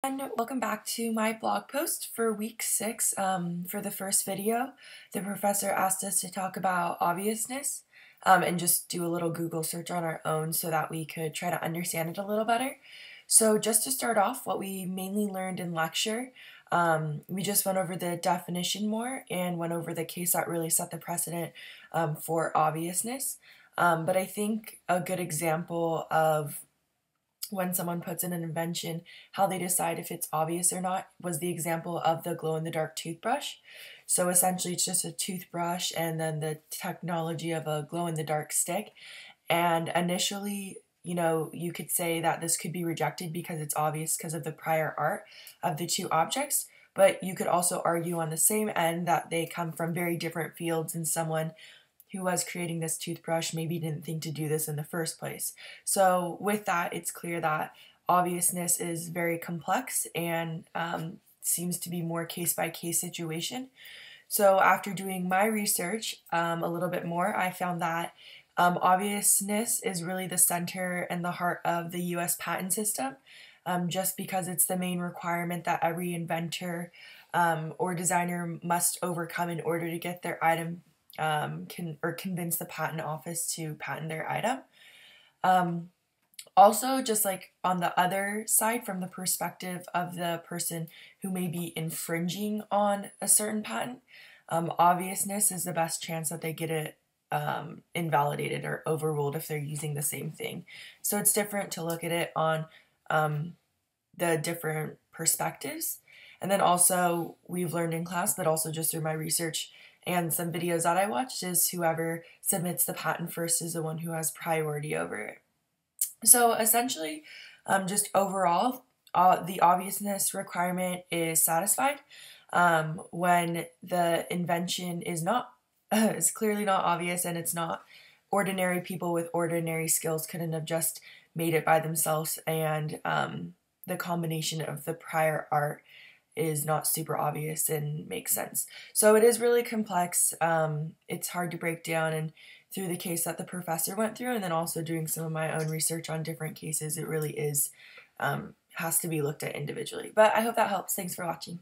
And welcome back to my blog post for week 6. For the first video, the professor asked us to talk about obviousness and just do a little Google search on our own so that we could try to understand it a little better. So just to start off, what we mainly learned in lecture, we just went over the definition more and went over the case that really set the precedent for obviousness. But I think a good example of when someone puts in an invention, how they decide if it's obvious or not was the example of the glow-in-the-dark toothbrush. So essentially it's just a toothbrush and then the technology of a glow-in-the-dark stick. And initially, you could say that this could be rejected because it's obvious because of the prior art of the two objects, but you could also argue on the same end that they come from very different fields and someone who was creating this toothbrush maybe didn't think to do this in the first place. So with that, it's clear that obviousness is very complex and seems to be more case-by-case situation. So after doing my research a little bit more, I found that obviousness is really the center and the heart of the US patent system, just because it's the main requirement that every inventor or designer must overcome in order to get their item convince the patent office to patent their item. Also, just like on the other side, from the perspective of the person who may be infringing on a certain patent, obviousness is the best chance that they get it invalidated or overruled if they're using the same thing. So it's different to look at it on the different perspectives. And then also, we've learned in class, but also just through my research and some videos that I watched, is whoever submits the patent first is the one who has priority over it. So essentially, just overall, the obviousness requirement is satisfied when the invention is clearly not obvious and it's not ordinary people with ordinary skills couldn't have just made it by themselves, and the combination of the prior art is not super obvious and makes sense. So it is really complex. It's hard to break down, and through the case that the professor went through and then also doing some of my own research on different cases, it really is has to be looked at individually. But I hope that helps. Thanks for watching.